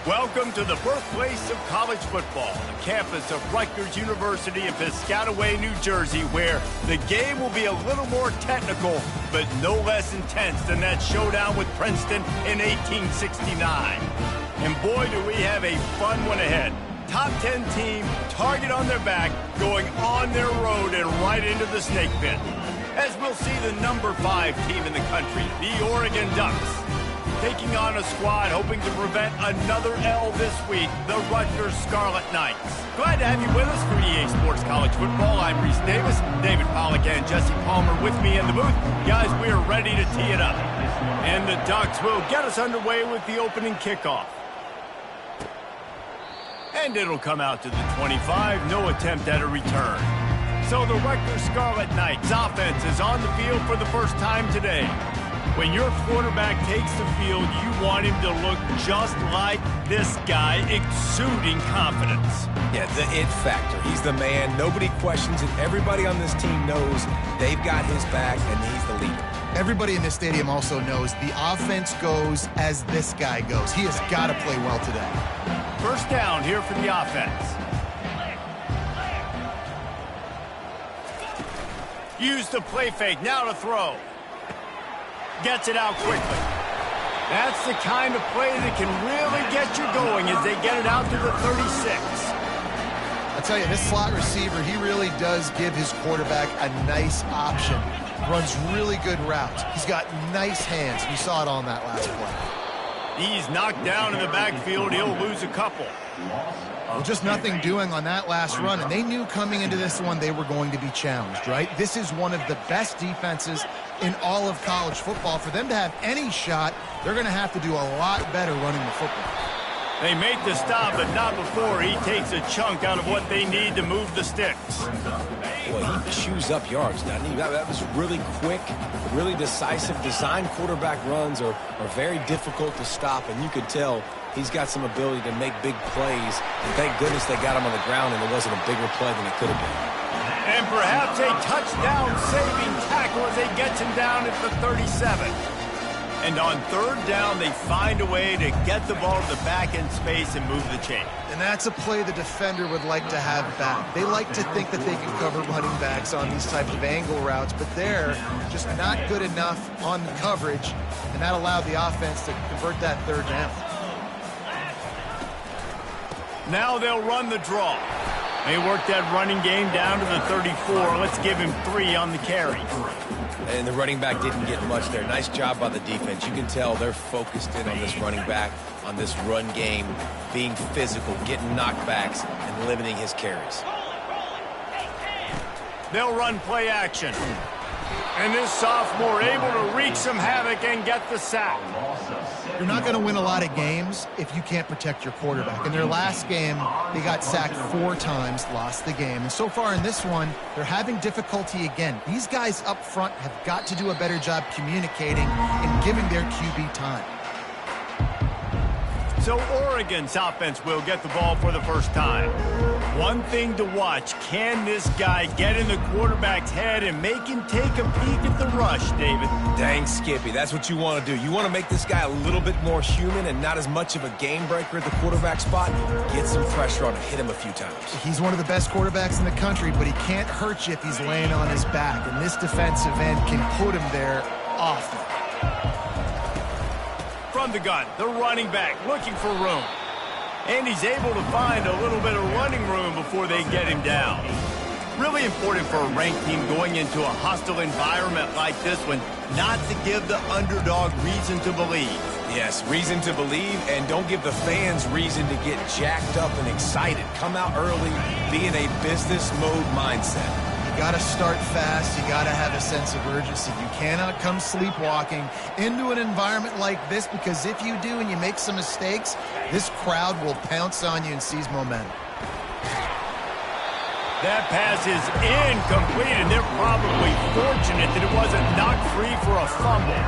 Welcome to the birthplace of college football, the campus of Rutgers University in Piscataway, New Jersey, where the game will be a little more technical, but no less intense than that showdown with Princeton in 1869. And boy, do we have a fun one ahead. Top 10 team, target on their back, going on their road and right into the snake pit. As we'll see the number 5 team in the country, the Oregon Ducks, taking on a squad hoping to prevent another L this week, the Rutgers Scarlet Knights. Glad to have you with us for EA Sports College Football. I'm Reese Davis, David Pollack and Jesse Palmer with me in the booth. Guys, we are ready to tee it up. And the Ducks will get us underway with the opening kickoff. And it'll come out to the 25, no attempt at a return. So the Rutgers Scarlet Knights offense is on the field for the first time today. When your quarterback takes the field, you want him to look just like this guy, exuding confidence. Yeah, the it factor. He's the man. Nobody questions it. Everybody on this team knows they've got his back, and he's the leader. Everybody in this stadium also knows the offense goes as this guy goes. He has got to play well today. First down here for the offense. Use the play fake. Now to throw. Gets it out quickly. That's the kind of play that can really get you going as they get it out to the 36. I tell you, this slot receiver, he really does give his quarterback a nice option. Runs really good routes. He's got nice hands. We saw it on that last play. He's knocked down in the backfield. He'll lose a couple. Well, just nothing doing on that last run, and they knew coming into this one they were going to be challenged, right? This is one of the best defenses in all of college football. For them to have any shot, they're going to have to do a lot better running the football. They make the stop, but not before he takes a chunk out of what they need to move the sticks. Boy, he chews up yards, doesn't he? That was really quick, really decisive. Design quarterback runs are very difficult to stop, and you could tell he's got some ability to make big plays. And thank goodness they got him on the ground, and it wasn't a bigger play than it could have been. And perhaps a touchdown-saving tackle as they get him down at the 37. And on third down, they find a way to get the ball to the back end space and move the chain. And that's a play the defender would like to have back. They like to think that they can cover running backs on these type of angle routes, but they're just not good enough on the coverage, and that allowed the offense to convert that third down. Now they'll run the draw. They work that running game down to the 34. Let's give him 3 on the carry. And the running back didn't get much there. Nice job by the defense. You can tell they're focused in on this running back, on this run game, being physical, getting knockbacks, and limiting his carries. They'll run play action. And this sophomore able to wreak some havoc and get the sack. You're not going to win a lot of games if you can't protect your quarterback. In their last game, they got sacked 4 times, lost the game. And so far in this one, they're having difficulty again. These guys up front have got to do a better job communicating and giving their QB time. So Oregon's offense will get the ball for the first time. One thing to watch, can this guy get in the quarterback's head and make him take a peek at the rush, David? Dang, Skippy, that's what you want to do. You want to make this guy a little bit more human and not as much of a game breaker at the quarterback spot. Get some pressure on him, hit him a few times. He's one of the best quarterbacks in the country, but he can't hurt you if he's laying on his back, and this defensive end can put him there often. From the gun, the running back looking for room. And he's able to find a little bit of running room before they get him down. Really important for a ranked team going into a hostile environment like this one, not to give the underdog reason to believe. Yes, reason to believe, and don't give the fans reason to get jacked up and excited. Come out early, be in a business mode mindset. You got to start fast. You got to have a sense of urgency. You cannot come sleepwalking into an environment like this, because if you do and you make some mistakes, this crowd will pounce on you and seize momentum. That pass is incomplete, and they're probably fortunate that it wasn't knocked free for a fumble.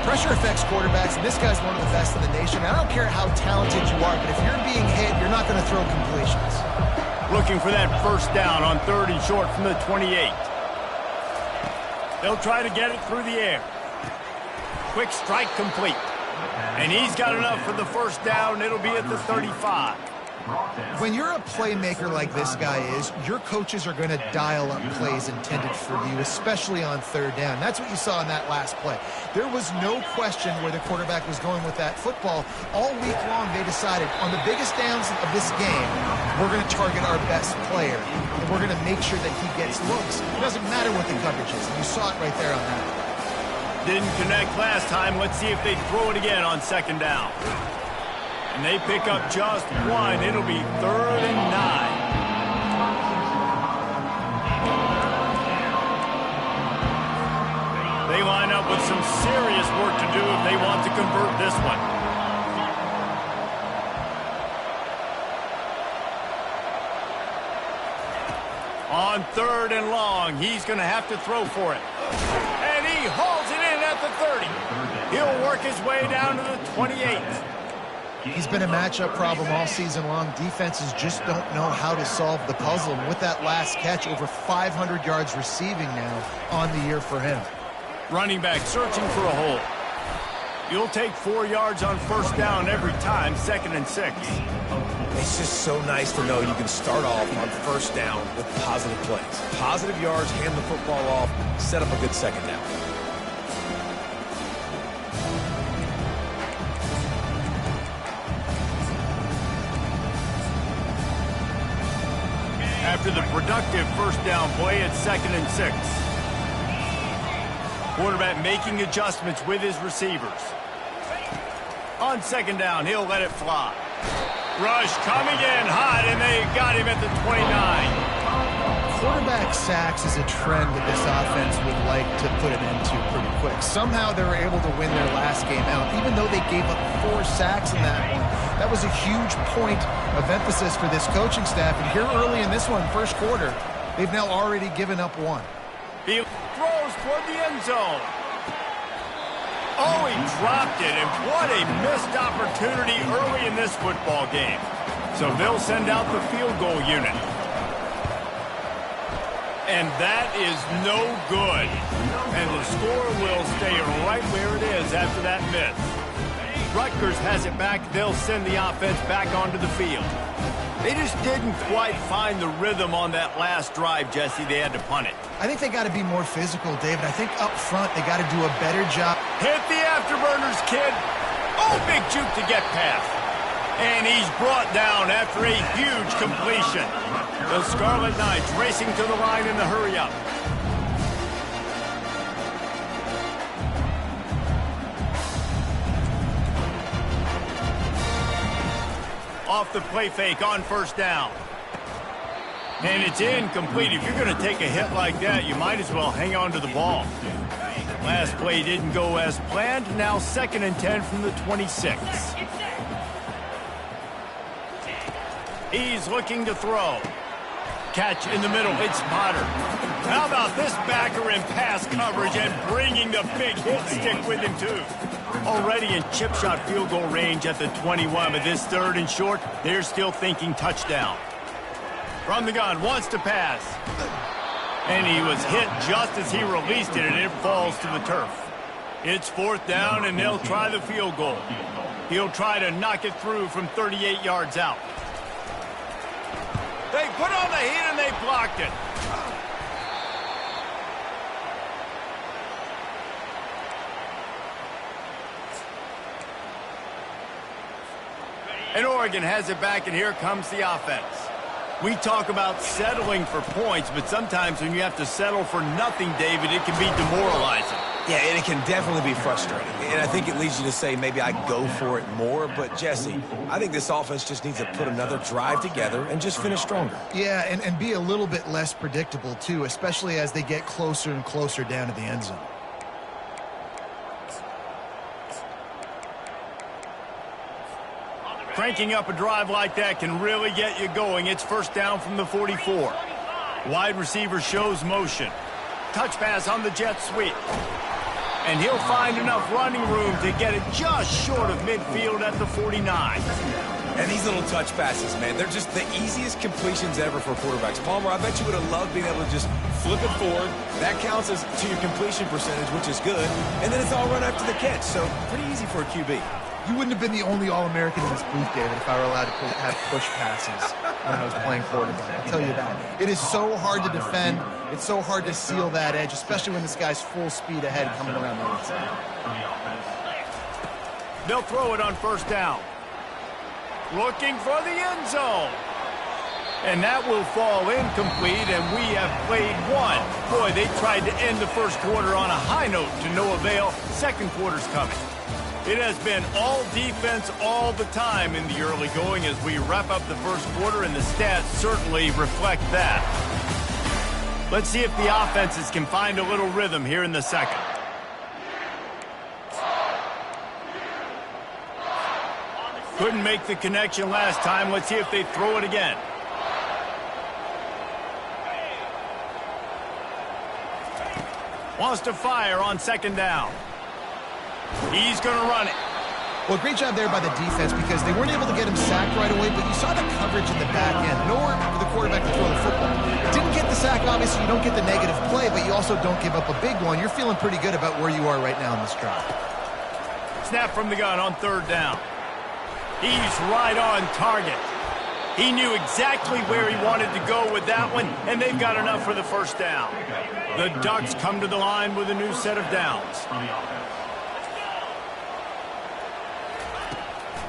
Pressure affects quarterbacks, and this guy's one of the best in the nation. I don't care how talented you are, but if you're being hit, you're not going to throw completions. Looking for that first down on 3rd and short from the 28. They'll try to get it through the air. Quick strike complete. And he's got enough for the first down. It'll be at the 35. When you're a playmaker like this guy is, your coaches are going to dial up plays intended for you, especially on third down. That's what you saw in that last play. There was no question where the quarterback was going with that football. All week long, they decided on the biggest downs of this game, we're going to target our best player, and we're going to make sure that he gets looks. It doesn't matter what the coverage is, and you saw it right there on that. Didn't connect last time. Let's see if they throw it again on second down. And they pick up just one. It'll be 3rd and 9. They line up with some serious work to do if they want to convert this one. On 3rd and long, he's going to have to throw for it. And he hauls it in at the 30. He'll work his way down to the 28. He's been a matchup problem all season long. Defenses just don't know how to solve the puzzle. And with that last catch, over 500 yards receiving now on the year for him. Running back searching for a hole. You'll take 4 yards on first down every time, 2nd and 6. It's just so nice to know you can start off on first down with positive plays. Positive yards, hand the football off, set up a good second down. After the productive first down play, it's 2nd and 6. Quarterback making adjustments with his receivers. On second down, he'll let it fly. Rush coming in hot, and they got him at the 29. Quarterback sacks is a trend that this offense would like to put an end to pretty quick. Somehow they were able to win their last game out, even though they gave up 4 sacks in that one. That was a huge point of emphasis for this coaching staff. And here early in this one, first quarter, they've now already given up 1. He throws toward the end zone. Oh, he dropped it, and what a missed opportunity early in this football game. So they'll send out the field goal unit. And that is no good. And the score will stay right where it is after that miss. Rutgers has it back. They'll send the offense back onto the field. They just didn't quite find the rhythm on that last drive, Jesse. They had to punt it. I think they got to be more physical, David. I think up front they got to do a better job. Hit the afterburners, kid. Oh, big juke to get past. And he's brought down after a huge completion. The Scarlet Knights racing to the line in the hurry-up. Off the play fake on first down. And it's incomplete. If you're going to take a hit like that, you might as well hang on to the ball. Last play didn't go as planned. Now 2nd and 10 from the 26. He's looking to throw. Catch in the middle. It's Potter. How about this backer in pass coverage and bringing the big hit stick with him, too. Already in chip shot field goal range at the 21, but this 3rd and short, they're still thinking touchdown. From the gun, wants to pass. And he was hit just as he released it, and it falls to the turf. It's 4th down, and they'll try the field goal. He'll try to knock it through from 38 yards out. They put on the heat, and they blocked it. And Oregon has it back, and here comes the offense. We talk about settling for points, but sometimes when you have to settle for nothing, David, it can be demoralizing. Yeah, and it can definitely be frustrating. And I think it leads you to say maybe I go for it more. But, Jesse, I think this offense just needs to put another drive together and just finish stronger. Yeah, and be a little bit less predictable, too, especially as they get closer and closer down to the end zone. Cranking up a drive like that can really get you going. It's first down from the 44. Wide receiver shows motion. Touch pass on the jet sweep. And he'll find enough running room to get it just short of midfield at the 49. And these little touch passes, man, they're just the easiest completions ever for quarterbacks. Palmer, I bet you would have loved being able to just flip it forward. That counts as to your completion percentage, which is good. And then it's all run after the catch, so pretty easy for a QB. You wouldn't have been the only All-American in this booth, David, if I were allowed to have push passes when I was playing quarterback. I'll tell you that. It is so hard to defend. It's so hard to seal that edge, especially when this guy's full speed ahead coming around the inside. They'll throw it on first down. Looking for the end zone. And that will fall incomplete, and we have played one. Boy, they tried to end the first quarter on a high note to no avail. Second quarter's coming. It has been all defense all the time in the early going as we wrap up the first quarter, and the stats certainly reflect that. Let's see if the offenses can find a little rhythm here in the second. Couldn't make the connection last time. Let's see if they throw it again. Wants to fire on second down. He's going to run it. Well, great job there by the defense because they weren't able to get him sacked right away, but you saw the coverage in the back end. Nowhere for the quarterback to throw the football. Didn't get the sack, obviously. You don't get the negative play, but you also don't give up a big one. You're feeling pretty good about where you are right now in this drive. Snap from the gun on third down. He's right on target. He knew exactly where he wanted to go with that one, and they've got enough for the first down. The Ducks come to the line with a new set of downs.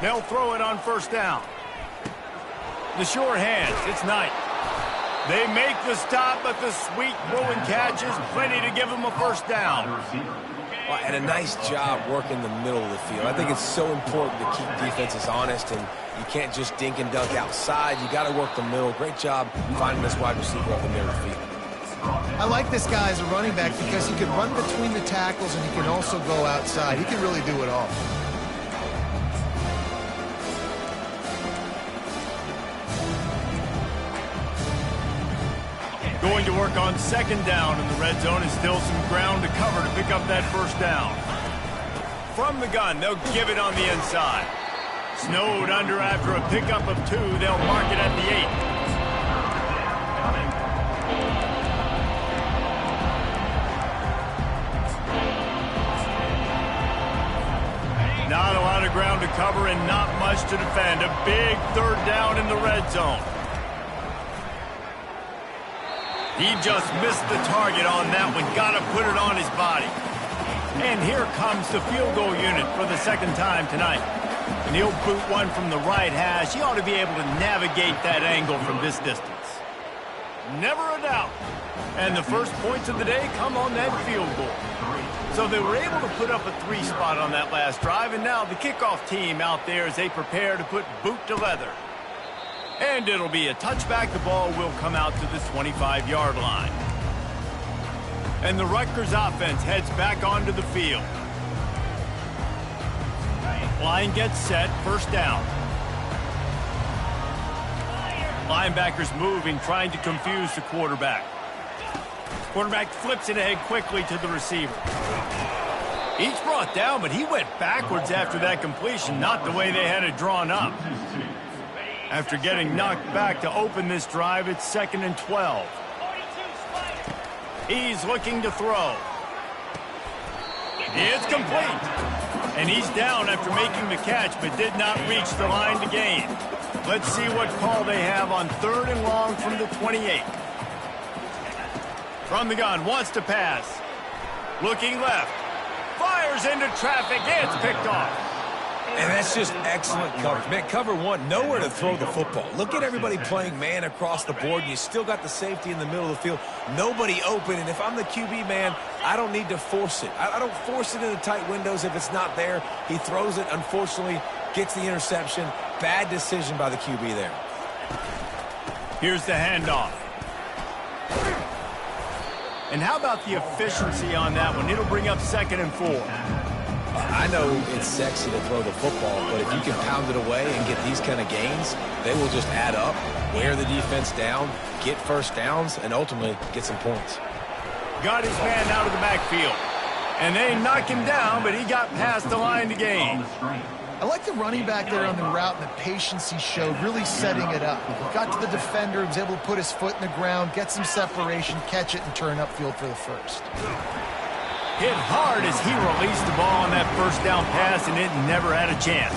They'll throw it on first down. The sure hands, it's Knight. They make the stop, but the sweet throwing catch is plenty to give them a first down. Well, and a nice job working the middle of the field. I think it's so important to keep defenses honest, and you can't just dink and dunk outside. You got to work the middle. Great job finding this wide receiver up the middle of the field. I like this guy as a running back because he can run between the tackles and he can also go outside. He can really do it all. Going to work on second down in the red zone, and still some ground to cover to pick up that first down. From the gun, they'll give it on the inside. Snowed under after a pickup of 2. They'll mark it at the 8. Not a lot of ground to cover and not much to defend. A big third down in the red zone. He just missed the target on that one. Got to put it on his body. And here comes the field goal unit for the second time tonight. And he'll boot one from the right hash. He ought to be able to navigate that angle from this distance. Never a doubt. And the first points of the day come on that field goal. So they were able to put up a 3 spot on that last drive, and now the kickoff team out there as they prepare to put boot to leather. And it'll be a touchback. The ball will come out to the 25-yard line. And the Rutgers offense heads back onto the field. Line gets set, first down. Linebackers moving, trying to confuse the quarterback. Quarterback flips it ahead quickly to the receiver. He's brought down, but he went backwards after that completion, not the way they had it drawn up. After getting knocked back to open this drive, it's 2nd and 12. He's looking to throw. It's complete. And he's down after making the catch, but did not reach the line to gain. Let's see what call they have on 3rd and long from the 28. From the gun, wants to pass. Looking left. Fires into traffic. It's picked off. And that's just excellent coverage. Man, cover one, nowhere to throw the football. Look at everybody playing man across the board, and you still got the safety in the middle of the field. Nobody open, and if I'm the QB, man, I don't need to force it. I don't force it into tight windows if it's not there. He throws it, unfortunately, gets the interception. Bad decision by the QB there. Here's the handoff. And how about the efficiency on that one? It'll bring up 2nd and 4. I know it's sexy to throw the football, but if you can pound it away and get these kind of gains, they will just add up, wear the defense down, get first downs, and ultimately get some points. Got his man out of the backfield. And they knock him down, but he got past the line to gain. I like the running back there on the route and the patience he showed, really setting it up. He got to the defender, he was able to put his foot in the ground, get some separation, catch it, and turn upfield for the first. Hit hard as he released the ball on that first down pass, and it never had a chance.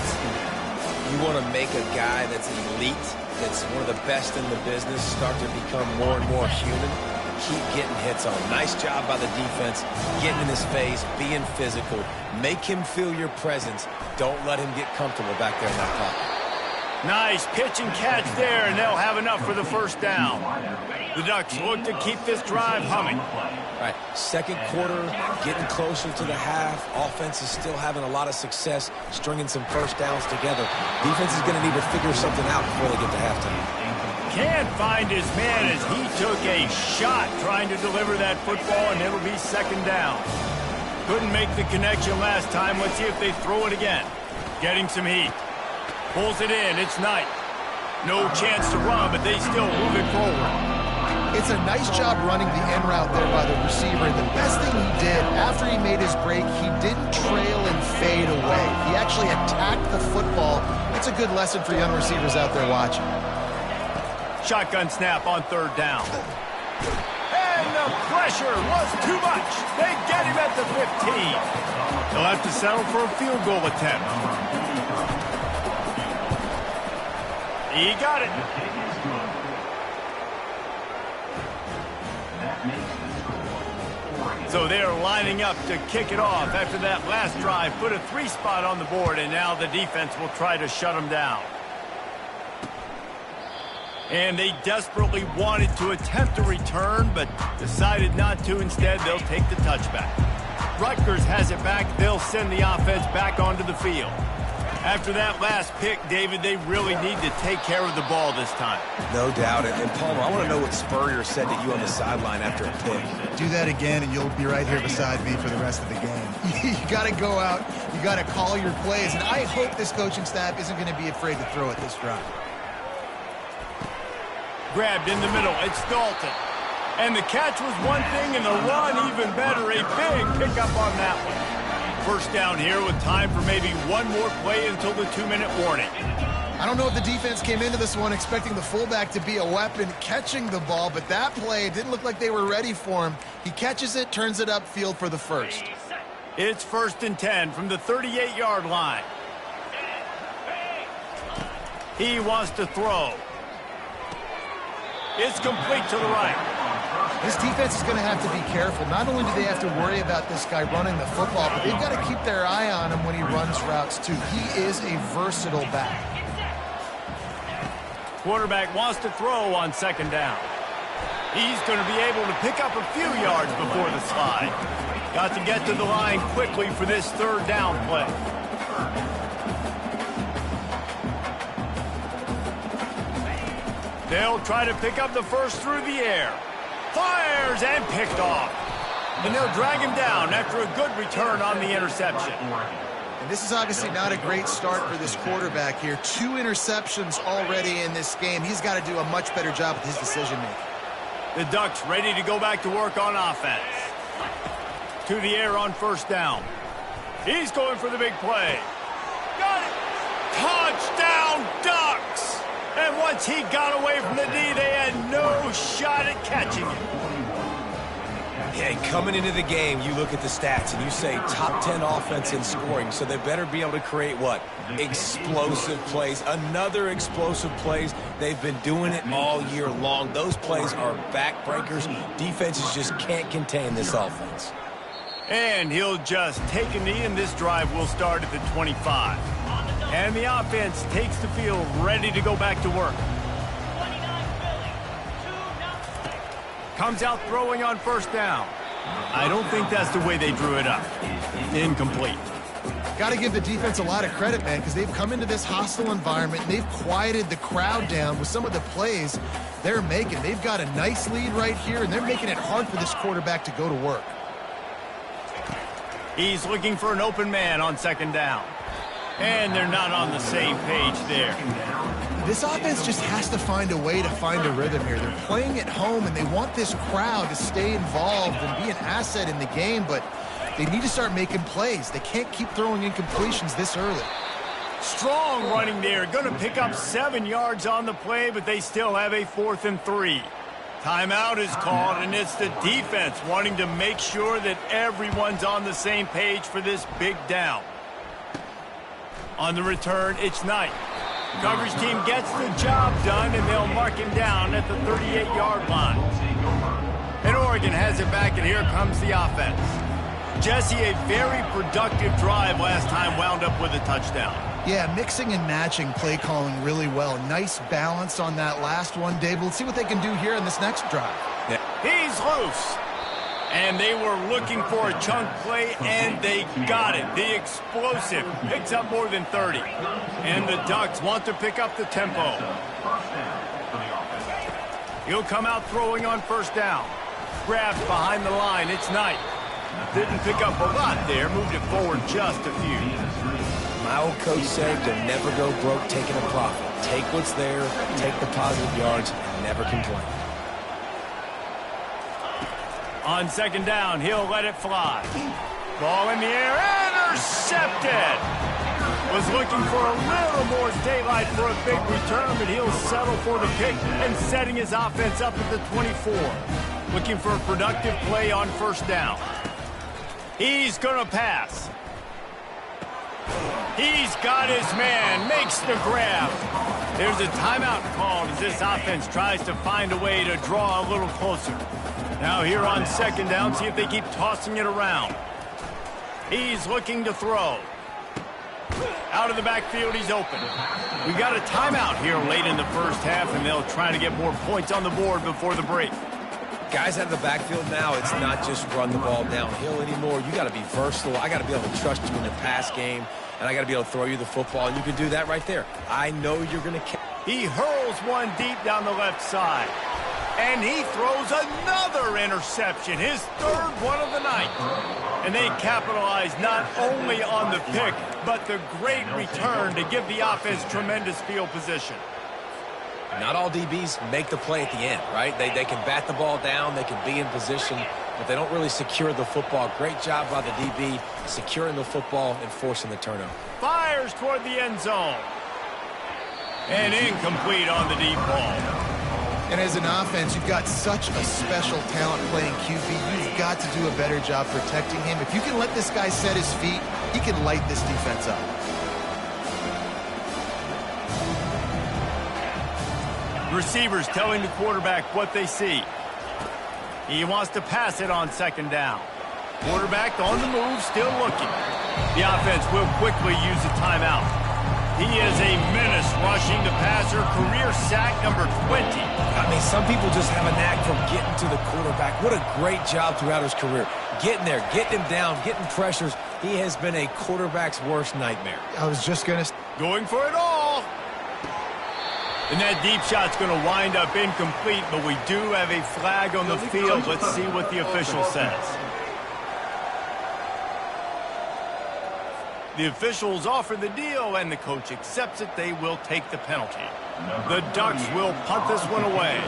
You want to make a guy that's elite, that's one of the best in the business, start to become more and more human. Keep getting hits on. Nice job by the defense, getting in his face, being physical. Make him feel your presence. Don't let him get comfortable back there in that pocket. Nice pitch and catch there, and they'll have enough for the first down. The Ducks look to keep this drive humming. All right, second quarter, getting closer to the half. Offense is still having a lot of success stringing some first downs together. Defense is going to need to figure something out before they get to halftime. Can't find his man as he took a shot trying to deliver that football, and it'll be second down. Couldn't make the connection last time. Let's see if they throw it again. Getting some heat. Pulls it in. It's Knight. No chance to run, but they still move it forward. It's a nice job running the end route there by the receiver. And the best thing he did after he made his break, he didn't trail and fade away. He actually attacked the football. That's a good lesson for young receivers out there watching. Shotgun snap on third down. And the pressure was too much. They get him at the 15. They'll have to settle for a field goal attempt. He got it. So they're lining up to kick it off after that last drive. Put a 3 spot on the board, and now the defense will try to shut them down. And they desperately wanted to attempt a return, but decided not to. Instead, they'll take the touchback. Rutgers has it back. They'll send the offense back onto the field. After that last pick, David, they really need to take care of the ball this time. No doubt. And Palmer, I want to know what Spurrier said to you on the sideline after a pick. Do that again, and you'll be right here beside me for the rest of the game. You got to go out. You got to call your plays. And I hope this coaching staff isn't going to be afraid to throw it this drive. Grabbed in the middle. It's Dalton. And the catch was one thing, and the run even better. A big pickup on that one. First down here with time for maybe one more play until the 2-minute warning. I don't know if the defense came into this one expecting the fullback to be a weapon catching the ball, but that play didn't look like they were ready for him. He catches it, turns it upfield for the first. It's 1st and 10 from the 38-yard line. He wants to throw. It's complete to the right. This defense is going to have to be careful. Not only do they have to worry about this guy running the football, but they've got to keep their eye on him when he runs routes, too. He is a versatile back. Quarterback wants to throw on second down. He's going to be able to pick up a few yards before the slide. Got to get to the line quickly for this third down play. They'll try to pick up the first through the air. Fires and picked off. And they'll drag him down after a good return on the interception. And this is obviously not a great start for this quarterback here. 2 interceptions already in this game. He's got to do a much better job with his decision-making. The Ducks ready to go back to work on offense. To the air on first down. He's going for the big play. Got it! Touchdown, Ducks! And once he got away from the D, they had no shot at catching him. Yeah, coming into the game, you look at the stats and you say top 10 offense in scoring, so they better be able to create what? Explosive plays. Another explosive plays. They've been doing it all year long. Those plays are backbreakers. Defenses just can't contain this offense. And he'll just take a knee, and this drive will start at the 25. And the offense takes the field, ready to go back to work. Comes out throwing on first down. I don't think that's the way they drew it up. Incomplete. Got to give the defense a lot of credit, man, because they've come into this hostile environment. And they've quieted the crowd down with some of the plays they're making. They've got a nice lead right here, and they're making it hard for this quarterback to go to work. He's looking for an open man on second down. And they're not on the same page there. This offense just has to find a way to find a rhythm here. They're playing at home, and they want this crowd to stay involved and be an asset in the game, but They need to start making plays. They can't keep throwing incompletions this early. Strong running there. Going to pick up 7 yards on the play, but they still have a 4th and 3. Timeout is called, and it's the defense wanting to make sure that everyone's on the same page for this big down. On the return, it's Knight. Coverage team gets the job done, and they'll mark him down at the 38-yard line. And Oregon has it back, and here comes the offense. Jesse, a very productive drive last time, wound up with a touchdown. Yeah, mixing and matching play calling really well. Nice balance on that last one, Dave. Let's see what they can do here in this next drive. Yeah. He's loose. And they were looking for a chunk play, and they got it. The explosive picks up more than 30. And the Ducks want to pick up the tempo. He'll come out throwing on first down. Grabs behind the line. It's Knight. Didn't pick up a lot there. Moved it forward just a few. My old coach said you'll never go broke taking a profit. Take what's there, take the positive yards, and never complain. On second down, he'll let it fly. Ball in the air, intercepted! Was looking for a little more daylight for a big return, but he'll settle for the pick and setting his offense up at the 24. Looking for a productive play on first down. He's going to pass. He's got his man, makes the grab. There's a timeout called as this offense tries to find a way to draw a little closer. Now here on second down, see if they keep tossing it around. He's looking to throw. Out of the backfield, he's open. We got a timeout here late in the first half, and they'll try to get more points on the board before the break. Guys out of the backfield now, it's not just run the ball downhill anymore. You got to be versatile. I got to be able to trust you in the pass game, and I got to be able to throw you the football, and you can do that right there. I know you're going to catch. He hurls one deep down the left side. And he throws another interception, his third one of the night. And they capitalize not only on the pick, but the great return to give the offense tremendous field position. Not all DBs make the play at the end, right? They can bat the ball down, they can be in position, but they don't really secure the football. Great job by the DB securing the football and forcing the turnover. Fires toward the end zone. And incomplete on the deep ball. And as an offense, you've got such a special talent playing QB. You've got to do a better job protecting him. If you can let this guy set his feet, he can light this defense up. Receivers telling the quarterback what they see. He wants to pass it on second down. Quarterback on the move, still looking. The offense will quickly use a timeout. He is a menace rushing the passer. Career sack number 20. I mean, some people just have a knack for getting to the quarterback. What a great job throughout his career. Getting there, getting him down, getting pressures. He has been a quarterback's worst nightmare. I was just going to... Going for it all. And that deep shot's going to wind up incomplete, but we do have a flag on the field. Let's see what the official says. The officials offer the deal, and the coach accepts it. They will take the penalty. The Ducks will punt this one away.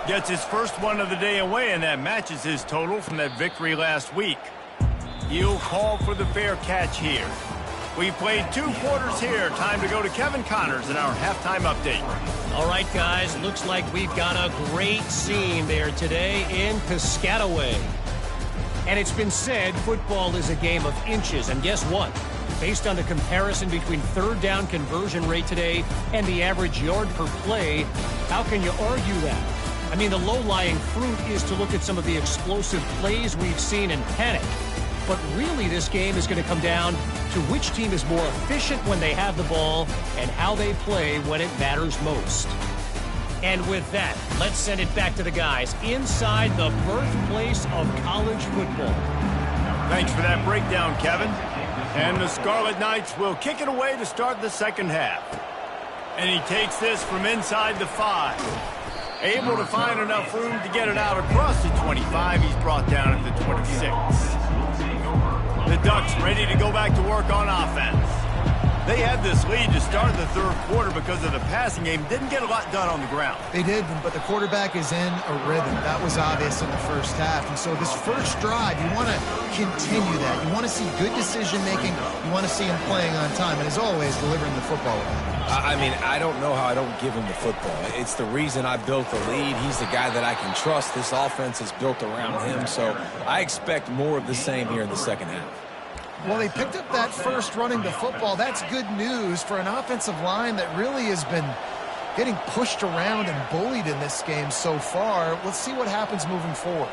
Gets his first one of the day away, and that matches his total from that victory last week. He'll call for the fair catch here. We've played 2 quarters here. Time to go to Kevin Connors in our halftime update. All right, guys, looks like we've got a great scene there today in Piscataway. And it's been said football is a game of inches. And guess what? Based on the comparison between third down conversion rate today and the average yard per play, how can you argue that? I mean, the low-lying fruit is to look at some of the explosive plays we've seen in panic. But really, this game is going to come down to which team is more efficient when they have the ball and how they play when it matters most. And with that, let's send it back to the guys inside the birthplace of college football. Thanks for that breakdown, Kevin. And the Scarlet Knights will kick it away to start the second half. And he takes this from inside the 5. Able to find enough room to get it out across the 25. He's brought down at the 26. The Ducks ready to go back to work on offense. They had this lead to start the third quarter because of the passing game. Didn't get a lot done on the ground. They did, but the quarterback is in a rhythm. That was obvious in the first half. And so this first drive, you want to continue that. You want to see good decision-making. You want to see him playing on time. And as always, delivering the football. I mean, I don't know how I don't give him the football. It's the reason I built the lead. He's the guy that I can trust. This offense is built around him. So I expect more of the same here in the second half. Well, they picked up that first running the football. That's good news for an offensive line that really has been getting pushed around and bullied in this game so far. Let's see what happens moving forward.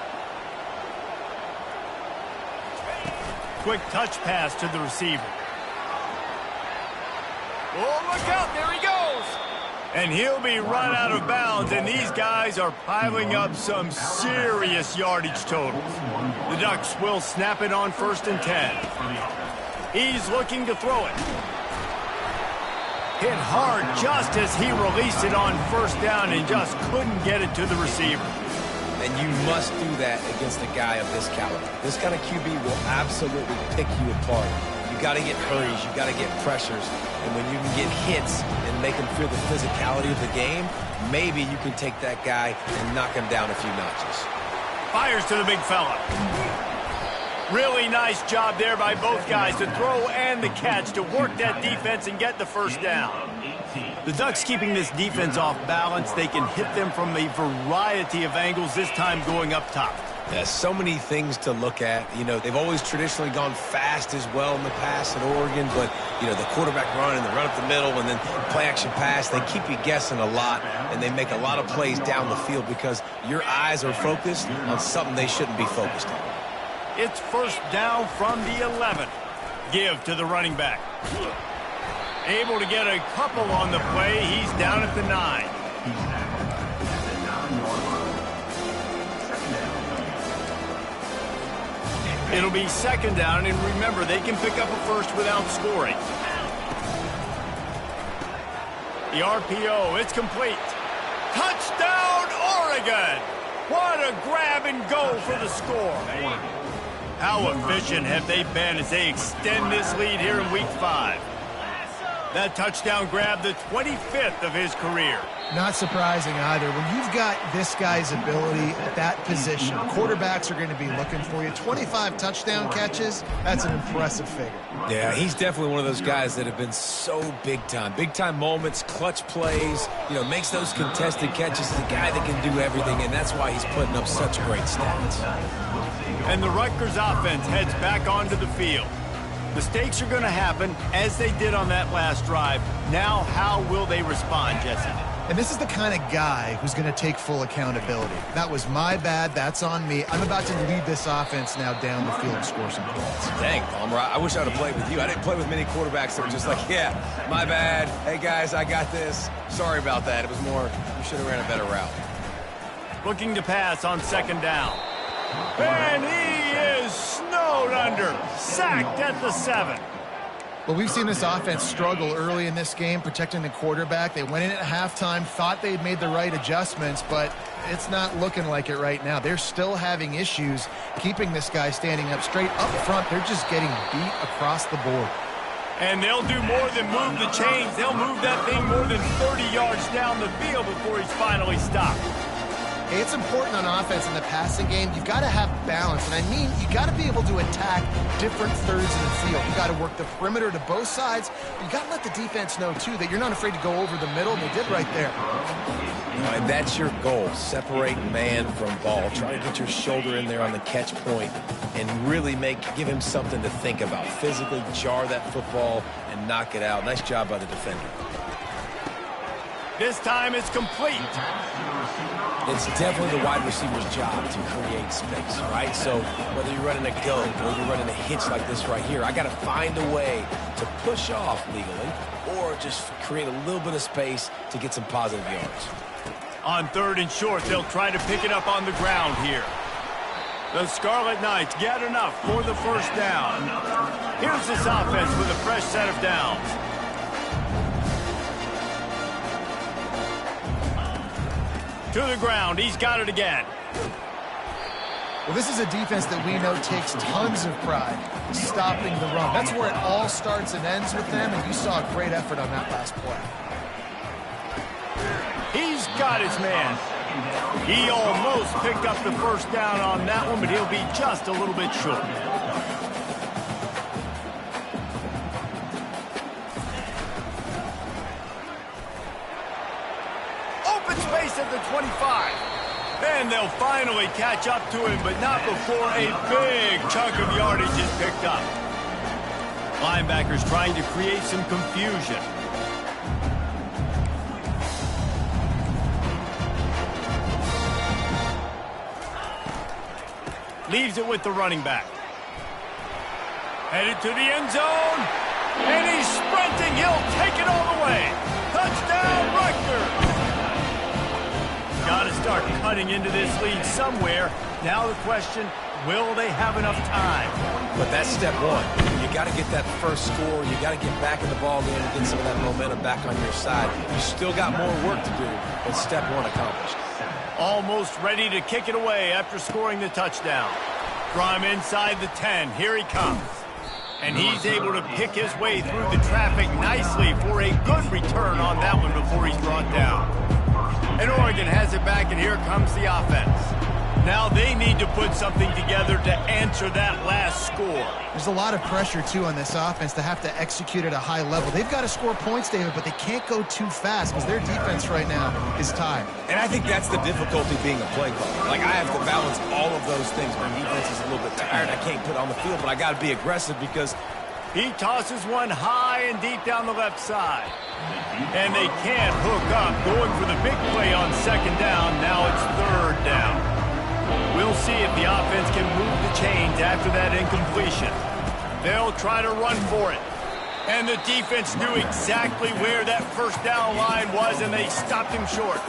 Quick touch pass to the receiver. Oh, look out, there he goes. And he'll be run out of bounds, and these guys are piling up some serious yardage totals. The Ducks will snap it on 1st and 10. He's looking to throw it. Hit hard just as he released it on 1st down and just couldn't get it to the receiver. And you must do that against a guy of this caliber. This kind of QB will absolutely pick you apart. You got to get hurries, you got to get pressures, and when you can get hits and make him feel the physicality of the game, maybe you can take that guy and knock him down a few notches. Fires to the big fella. Really nice job there by both guys to throw and the catch to work that defense and get the 1st down. The Ducks keeping this defense off balance. They can hit them from a variety of angles, this time going up top. Yeah, so many things to look at. You know, they've always traditionally gone fast as well in the past at Oregon, but, you know, the quarterback run and the run up the middle and then play action pass, they keep you guessing a lot, and they make a lot of plays down the field because your eyes are focused on something they shouldn't be focused on. It's 1st down from the 11. Give to the running back. Able to get a couple on the play. He's down at the 9. It'll be 2nd down, and remember, they can pick up a 1st without scoring. The RPO, it's complete. Touchdown, Oregon! What a grab and go for the score. How efficient have they been as they extend this lead here in Week 5? That touchdown grab, the 25th of his career. Not surprising either. When you've got this guy's ability at that position, quarterbacks are going to be looking for you. 25 touchdown catches, that's an impressive figure. Yeah, he's definitely one of those guys that have been so big time. Big time moments, clutch plays, you know, makes those contested catches. He's a guy that can do everything, and that's why he's putting up such great stats. And the Rutgers offense heads back onto the field. Mistakes are going to happen, as they did on that last drive. Now, how will they respond, Jesse? And this is the kind of guy who's going to take full accountability. That was my bad. That's on me. I'm about to lead this offense now down the field and score some points. Dang, Palmer, I wish I would have played with you. I didn't play with many quarterbacks that were just like, yeah, my bad. Hey, guys, I got this. Sorry about that. It was more, you should have ran a better route. Looking to pass on 2nd down. And he is snowed under. Sacked at the 7. Well, we've seen this offense struggle early in this game, protecting the quarterback. They went in at halftime, thought they'd made the right adjustments, but it's not looking like it right now. They're still having issues keeping this guy standing up straight. Up front, they're just getting beat across the board. And they'll do more than move the chains. They'll move that thing more than 30 yards down the field before he's finally stopped. It's important on offense in the passing game. You've got to have balance. And I mean, you got to be able to attack different thirds of the field. You got to work the perimeter to both sides. You got to let the defense know, too, that you're not afraid to go over the middle. And they did right there. And that's your goal. Separate man from ball. Try to get your shoulder in there on the catch point and really give him something to think about. Physically jar that football and knock it out. Nice job by the defender. This time it's complete. It's definitely the wide receiver's job to create space, right? So whether you're running a go or you're running a hitch like this right here, I got to find a way to push off legally or just create a little bit of space to get some positive yards. On 3rd and short, they'll try to pick it up on the ground here. The Scarlet Knights get enough for the 1st down. Here's this offense with a fresh set of downs. To the ground. He's got it again. Well, this is a defense that we know takes tons of pride stopping the run. That's where it all starts and ends with them, and you saw a great effort on that last play. He's got his man. He almost picked up the first down on that one, but he'll be just a little bit short. Open space at the 25. And they'll finally catch up to him, but not before a big chunk of yardage is picked up. Linebackers trying to create some confusion. Leaves it with the running back. Headed to the end zone. And he's sprinting. He'll take it all the way. Touchdown, Rutgers. Got to start cutting into this lead somewhere. Now the question, will they have enough time? But that's step one. You got to get that first score. You got to get back in the ball game and get some of that momentum back on your side. You still got more work to do, but step one accomplished. Almost ready to kick it away after scoring the touchdown. From inside the 10, here he comes. And he's able to pick his way through the traffic nicely for a good return on that one before he's brought down. And Oregon has it back, and here comes the offense. Now they need to put something together to answer that last score. There's a lot of pressure, too, on this offense to have to execute at a high level. They've got to score points, David, but they can't go too fast because their defense right now is tired. And I think that's the difficulty being a play caller. Like, I have to balance all of those things. My defense is a little bit tired. I can't put on the field, but I got to be aggressive because he tosses one high and deep down the left side. And they can't hook up, going for the big play on second down. Now it's third down. We'll see if the offense can move the chains after that incompletion. They'll try to run for it. And the defense knew exactly where that first down line was, and they stopped him short.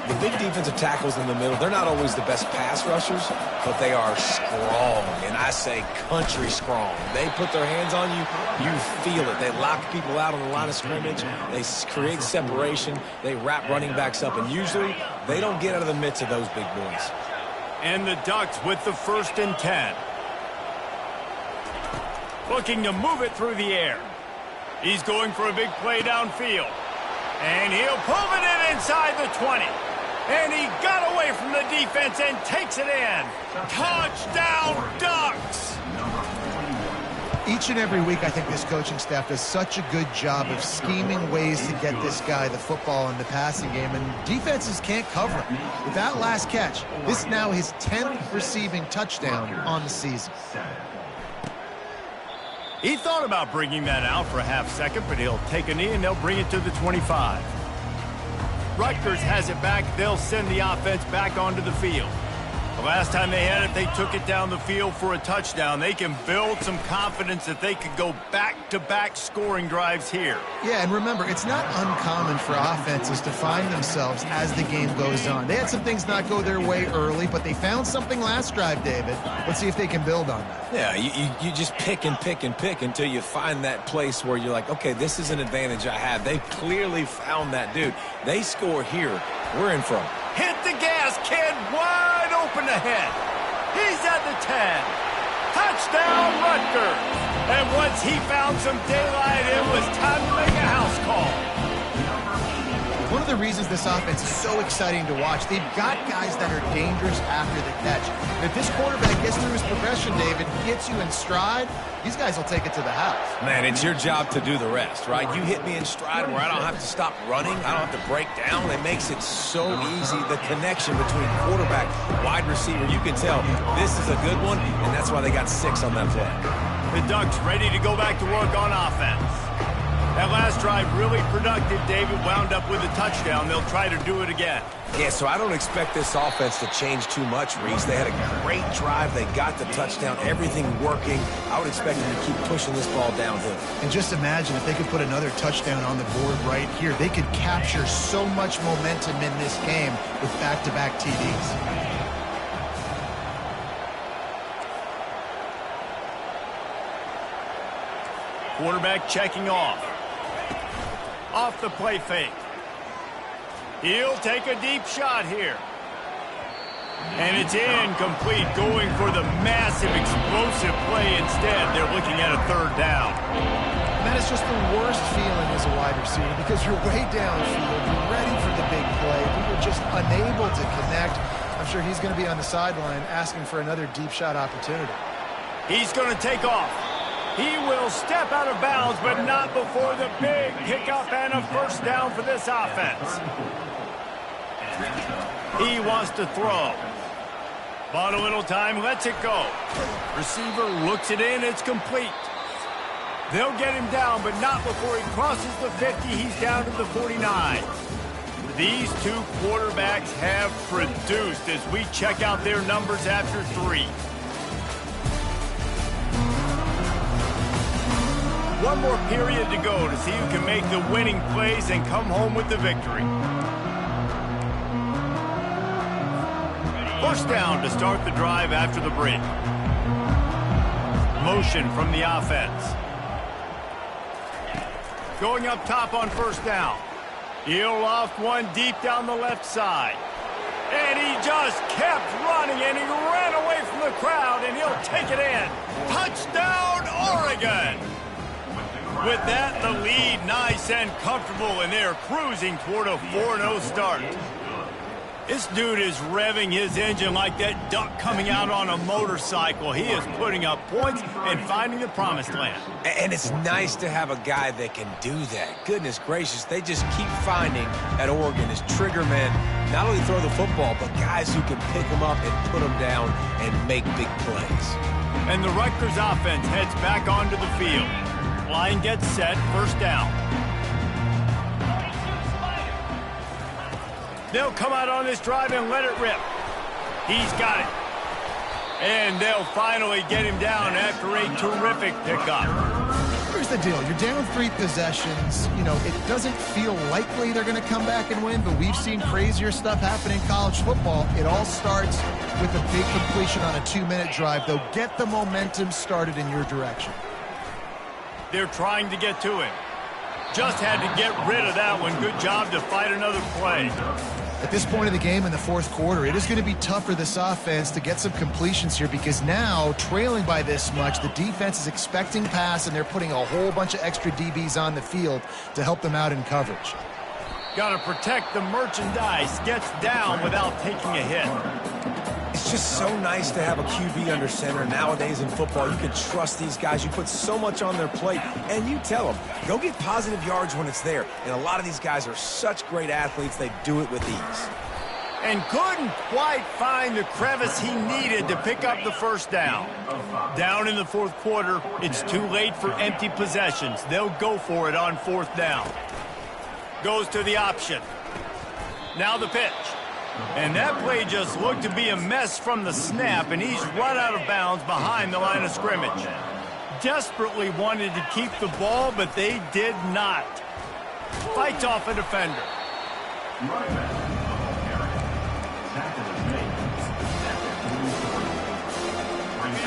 The big defensive tackles in the middle, they're not always the best pass rushers, but they are strong, and I say country strong. They put their hands on you, you feel it. They lock people out on the line of scrimmage. They create separation. They wrap running backs up, and usually they don't get out of the midst of those big boys. And the Ducks with the 1st and 10. Looking to move it through the air. He's going for a big play downfield. And he'll pull it in inside the 20. And he got away from the defense and takes it in. Touchdown, Ducks! Each and every week, I think this coaching staff does such a good job of scheming ways to get this guy the football in the passing game, and defenses can't cover him. With that last catch, this is now his 10th receiving touchdown on the season. He thought about bringing that out for a half second, but he'll take a knee and they'll bring it to the 25. Rutgers has it back. They'll send the offense back onto the field. The last time they had it, they took it down the field for a touchdown. They can build some confidence that they could go back-to-back scoring drives here. Yeah, and remember, it's not uncommon for offenses to find themselves as the game goes on. They had some things not go their way early, but they found something last drive, David. Let's see if they can build on that. Yeah, you just pick and pick and pick until you find that place where you're like, okay, this is an advantage I have. They clearly found that, dude. They score here. We're in front. Hit the gas, kid. Wide open ahead. He's at the 10. Touchdown, Rutgers. And once he found some daylight, it was time to make a house call. One of the reasons this offense is so exciting to watch, they've got guys that are dangerous after the catch. And if this quarterback gets through his progression, David, gets you in stride, these guys will take it to the house. Man, it's your job to do the rest, right? You hit me in stride where I don't have to stop running. I don't have to break down. It makes it so easy. The connection between quarterback, wide receiver, you can tell this is a good one, and that's why they got 6 on that play. The Ducks ready to go back to work on offense. That last drive really productive. David wound up with a touchdown. They'll try to do it again. Yeah, so I don't expect this offense to change too much, Reese. They had a great drive. They got the touchdown. Everything working. I would expect them to keep pushing this ball downhill. And just imagine if they could put another touchdown on the board right here. They could capture so much momentum in this game with back-to-back TDs. Quarterback checking off. Off the play fake. He'll take a deep shot here. And it's incomplete, going for the massive explosive play instead. They're looking at a third down. And that is just the worst feeling as a wide receiver because you're way downfield, you're ready for the big play, but you're just unable to connect. I'm sure he's going to be on the sideline asking for another deep shot opportunity. He's going to take off. He will step out of bounds, but not before the big pickup and a first down for this offense. He wants to throw. Bought a little time, lets it go. Receiver looks it in, it's complete. They'll get him down, but not before he crosses the 50. He's down to the 49. These two quarterbacks have produced as we check out their numbers after 3. One more period to go to see who can make the winning plays and come home with the victory. First down to start the drive after the break. Motion from the offense. Going up top on first down. He'll loft one deep down the left side. And he just kept running, and he ran away from the crowd, and he'll take it in. Touchdown, Oregon! With that, the lead nice and comfortable, and they're cruising toward a 4-0 start. This dude is revving his engine like that duck coming out on a motorcycle. He is putting up points and finding the promised land. And it's nice to have a guy that can do that. Goodness gracious, they just keep finding at Oregon is trigger men. Not only throw the football, but guys who can pick them up and put them down and make big plays. And the Rutgers offense heads back onto the field. Line gets set, first down. They'll come out on this drive and let it rip. He's got it. And they'll finally get him down after a terrific pickup. Here's the deal. You're down 3 possessions. You know, it doesn't feel likely they're going to come back and win, but we've seen crazier stuff happen in college football. It all starts with a big completion on a 2-minute drive. They'll get the momentum started in your direction. They're trying to get to him. Just had to get rid of that one. Good job to fight another play. At this point of the game in the fourth quarter, it is going to be tough for this offense to get some completions here because now, trailing by this much, the defense is expecting pass, and they're putting a whole bunch of extra DBs on the field to help them out in coverage. Got to protect the merchandise. Gets down without taking a hit. It's just so nice to have a QB under center. Nowadays in football, you can trust these guys. You put so much on their plate, and you tell them, go get positive yards when it's there. And a lot of these guys are such great athletes, they do it with ease. And couldn't quite find the crevice he needed to pick up the first down. Down in the fourth quarter, it's too late for empty possessions. They'll go for it on fourth down. Goes to the option. Now the pitch. And that play just looked to be a mess from the snap, and he's run out of bounds behind the line of scrimmage. Desperately wanted to keep the ball, but they did not. Fights off a defender.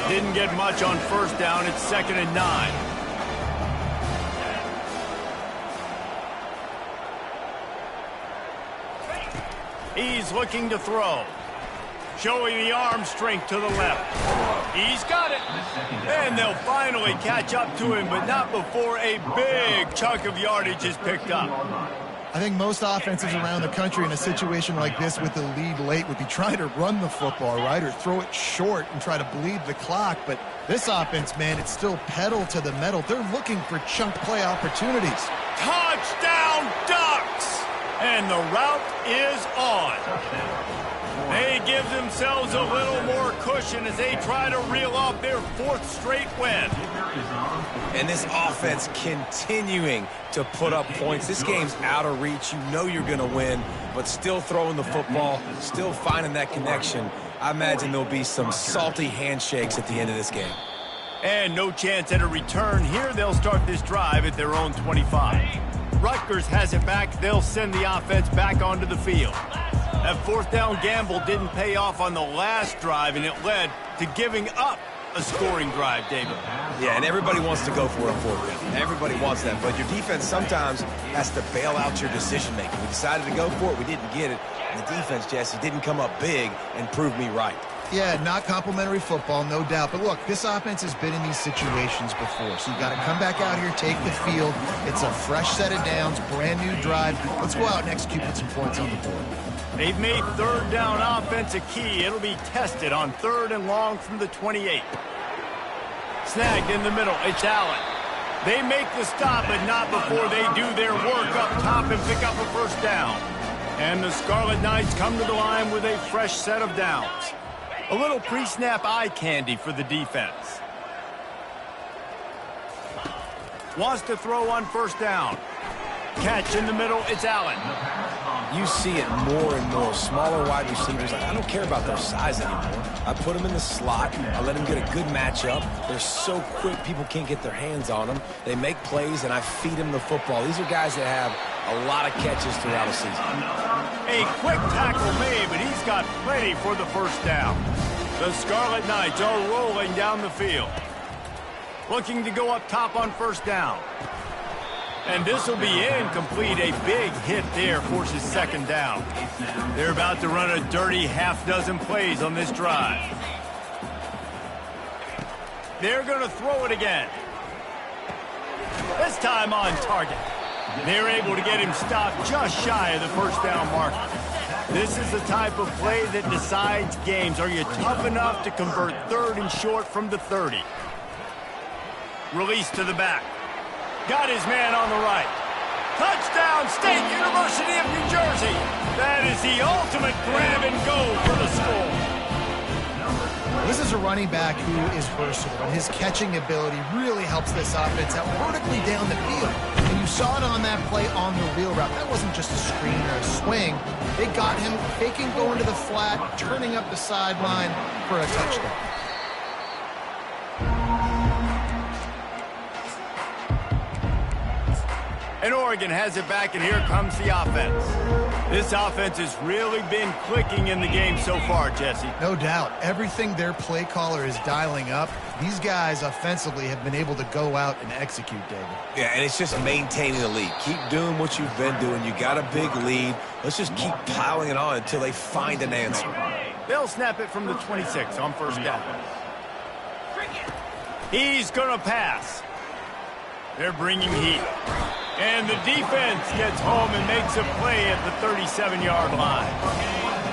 Didn't get much on first down. It's 2nd and 9. He's looking to throw. Showing the arm strength to the left. He's got it. And they'll finally catch up to him, but not before a big chunk of yardage is picked up. I think most offenses around the country in a situation like this with the lead late would be trying to run the football, right, or throw it short and try to bleed the clock. But this offense, man, it's still pedal to the metal. They're looking for chunk play opportunities. Touchdown Ducks! And the route is on. They give themselves a little more cushion as they try to reel off their 4th straight win. And this offense continuing to put up points. This game's out of reach. You know you're going to win, but still throwing the football, still finding that connection. I imagine there'll be some salty handshakes at the end of this game. And no chance at a return here. They'll start this drive at their own 25. Rutgers has it back. They'll send the offense back onto the field. That fourth down gamble didn't pay off on the last drive, and it led to giving up a scoring drive, David. Yeah, and everybody wants to go for it on fourth down. Everybody wants that, but your defense sometimes has to bail out your decision-making. We decided to go for it. We didn't get it. The defense, Jesse, didn't come up big and prove me right. Yeah, not complimentary football, no doubt. But look, this offense has been in these situations before. So you got to come back out here, take the field. It's a fresh set of downs, brand new drive. Let's go out and execute with some points on the board. They've made third down offense a key. It'll be tested on 3rd and long from the 28. Snagged in the middle. It's Allen. They make the stop, but not before they do their work up top and pick up a first down. And the Scarlet Knights come to the line with a fresh set of downs. A little pre-snap eye candy for the defense. Wants to throw on first down. Catch in the middle, it's Allen. You see it more and more. Smaller wide receivers, I don't care about their size anymore. I put them in the slot. I let them get a good matchup. They're so quick, people can't get their hands on them. They make plays, and I feed them the football. These are guys that have a lot of catches throughout a season. A quick tackle made, but he's got plenty for the first down. The Scarlet Knights are rolling down the field. Looking to go up top on first down. And this will be incomplete. A big hit there forces second down. They're about to run a dirty half-dozen plays on this drive. They're going to throw it again. This time on target. They're able to get him stopped just shy of the first down marker. This is the type of play that decides games. Are you tough enough to convert 3rd and short from the 30? Release to the back. Got his man on the right. Touchdown, State University of New Jersey. That is the ultimate grab and go for the score. This is a running back who is versatile, and his catching ability really helps this offense out vertically down the field. And you saw it on that play on the wheel route. That wasn't just a screen or a swing. They got him faking going to the flat, turning up the sideline for a touchdown. And Oregon has it back, and here comes the offense. This offense has really been clicking in the game so far, Jesse. No doubt. Everything their play caller is dialing up, these guys offensively have been able to go out and execute, David. Yeah, and it's just maintaining the lead. Keep doing what you've been doing. You got a big lead. Let's just keep piling it on until they find an answer. They'll snap it from the 26 on first down. He's going to pass. They're bringing heat. And the defense gets home and makes a play at the 37-yard line.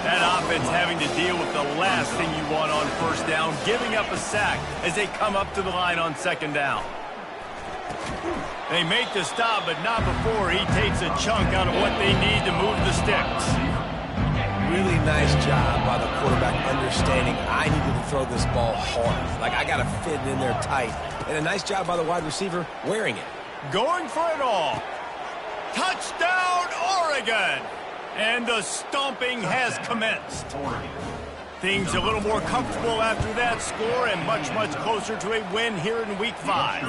That offense having to deal with the last thing you want on first down, giving up a sack as they come up to the line on second down. They make the stop, but not before he takes a chunk out of what they need to move the sticks. Really nice job by the quarterback understanding I needed to throw this ball hard. Like, I got to fit it in there tight. And a nice job by the wide receiver wearing it. Going for it all. Touchdown, Oregon! And the stomping has commenced. Things a little more comfortable after that score and much, much closer to a win here in Week 5.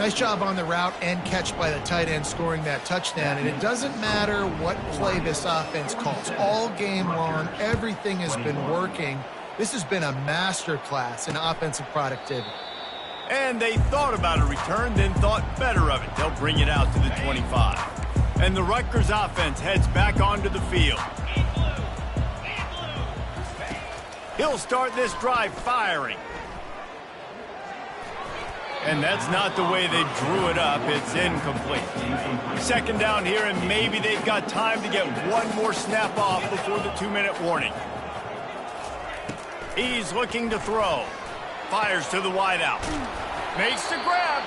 Nice job on the route and catch by the tight end scoring that touchdown. And it doesn't matter what play this offense calls. All game long, everything has been working. This has been a masterclass in offensive productivity. And they thought about a return, then thought better of it. They'll bring it out to the 25. And the Rutgers offense heads back onto the field. He'll start this drive firing. And that's not the way they drew it up. It's incomplete. Second down here, and maybe they've got time to get one more snap off before the 2-minute warning. He's looking to throw. Fires to the wideout. Makes the grab.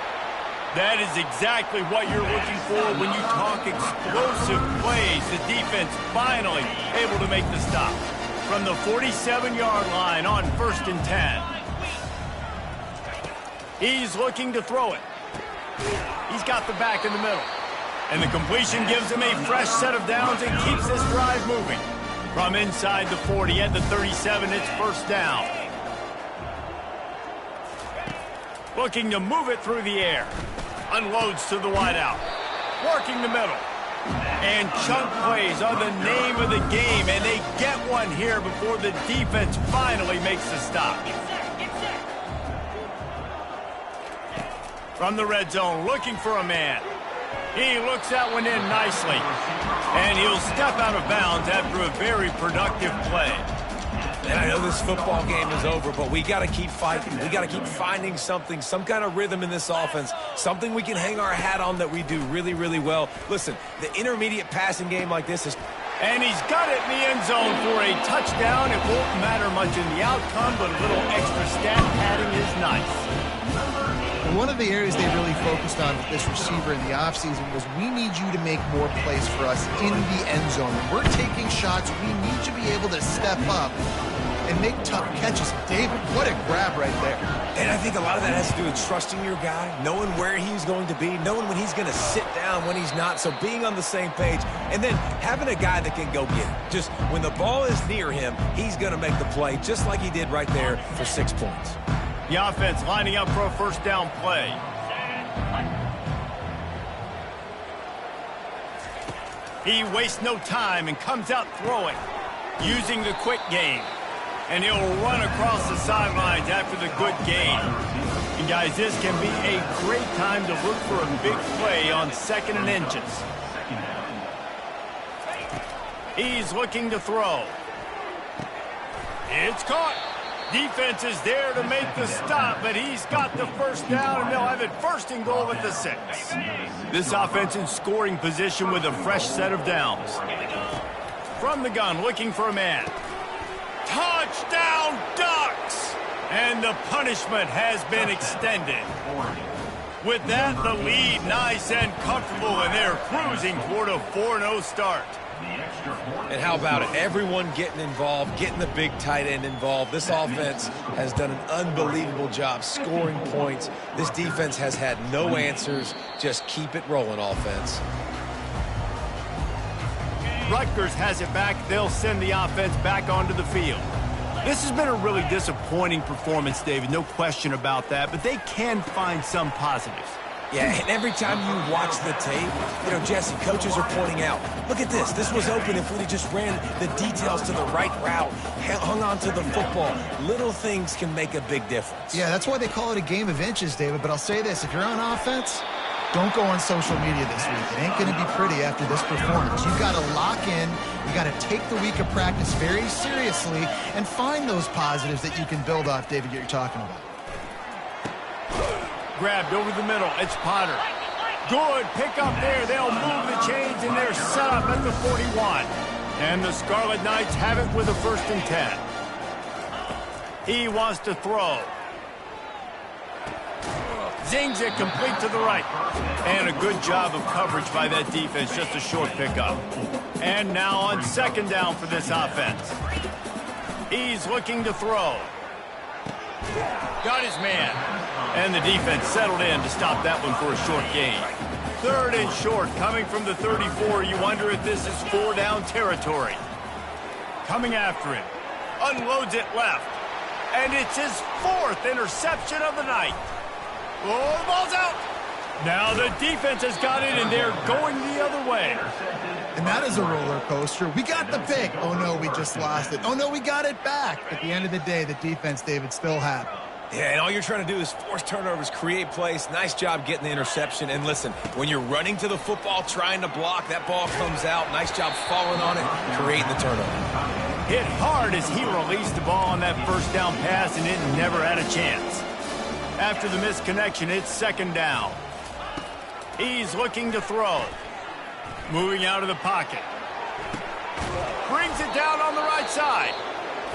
That is exactly what you're looking for when you talk explosive plays. The defense finally able to make the stop. From the 47-yard line on 1st and 10. He's looking to throw it. He's got the back in the middle. And the completion gives him a fresh set of downs and keeps this drive moving. From inside the 40 at the 37, it's first down. Looking to move it through the air. Unloads to the wideout. Working the middle. And chunk plays are the name of the game, and they get one here before the defense finally makes the stop. From the red zone, looking for a man. He looks that one in nicely. And he'll step out of bounds after a very productive play. And I know this football game is over, but we got to keep fighting. We got to keep finding something, some kind of rhythm in this offense, something we can hang our hat on that we do really, really well. Listen, the intermediate passing game like this is... And he's got it in the end zone for a touchdown. It won't matter much in the outcome, but a little extra stat padding is nice. One of the areas they really focused on with this receiver in the offseason was we need you to make more plays for us in the end zone. When we're taking shots, we need you to be able to step up and make tough catches. David, what a grab right there. And I think a lot of that has to do with trusting your guy, knowing where he's going to be, knowing when he's going to sit down, when he's not, so being on the same page, and then having a guy that can go get it. Just when the ball is near him, he's going to make the play, just like he did right there for 6 points. The offense lining up for a first down play. He wastes no time and comes out throwing, using the quick game. And he'll run across the sidelines after the good gain. And guys, this can be a great time to look for a big play on 2nd and inches. He's looking to throw. It's caught. Defense is there to make the stop, but he's got the first down, and they'll have it 1st and goal at the 6. This offense in scoring position with a fresh set of downs. From the gun, looking for a man. Touchdown, Ducks! And the punishment has been extended. With that, the lead nice and comfortable, and they're cruising toward a 4-0 start. And how about it? Everyone getting involved, getting the big tight end involved. This offense has done an unbelievable job scoring points. This defense has had no answers. Just keep it rolling, offense. Rutgers has it back. They'll send the offense back onto the field. This has been a really disappointing performance, David. No question about that, but they can find some positives. Yeah, and every time you watch the tape, you know, Jesse, coaches are pointing out, look at this. This was open if we just ran the details to the right route, hung on to the football. Little things can make a big difference. Yeah, that's why they call it a game of inches, David. But I'll say this, if you're on offense, don't go on social media this week. It ain't going to be pretty after this performance. You've got to lock in. You got to take the week of practice very seriously and find those positives that you can build off, David, that you're talking about. Grabbed over the middle. It's Potter. Good pick up there. They'll move the chains, and they're set up at the 41. And the Scarlet Knights have it with a 1st and 10. He wants to throw. Zings it complete to the right. And a good job of coverage by that defense. Just a short pickup. And now on 2nd down for this offense. He's looking to throw. Got his man. And the defense settled in to stop that one for a short gain. 3rd and short coming from the 34. You wonder if this is 4-down territory. Coming after him. Unloads it left. And it's his 4th interception of the night. Oh, the ball's out. Now the defense has got it, and they're going the other way. And that is a roller coaster. We got the pick. Oh, no, we just lost it. Oh, no, we got it back. At the end of the day, the defense, David, still had it. Yeah, and all you're trying to do is force turnovers, create plays. Nice job getting the interception. And listen, when you're running to the football, trying to block, that ball comes out. Nice job falling on it, creating the turnover. Hit hard as he released the ball on that 1st down pass, and it never had a chance. After the misconnection, it's 2nd down. He's looking to throw. Moving out of the pocket. Brings it down on the right side.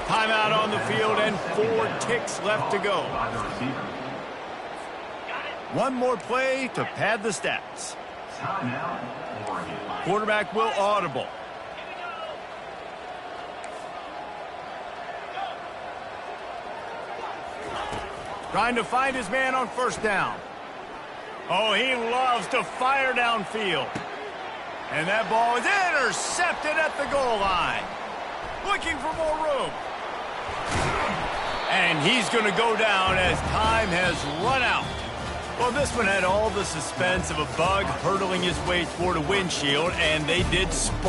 Timeout on the field and 4 ticks left to go. One more play to pad the stats. Quarterback will audible. Trying to find his man on 1st down. Oh, he loves to fire downfield. And that ball is intercepted at the goal line. Looking for more room. And he's going to go down as time has run out. Well, this one had all the suspense of a bug hurtling his way toward a windshield, and they did splash.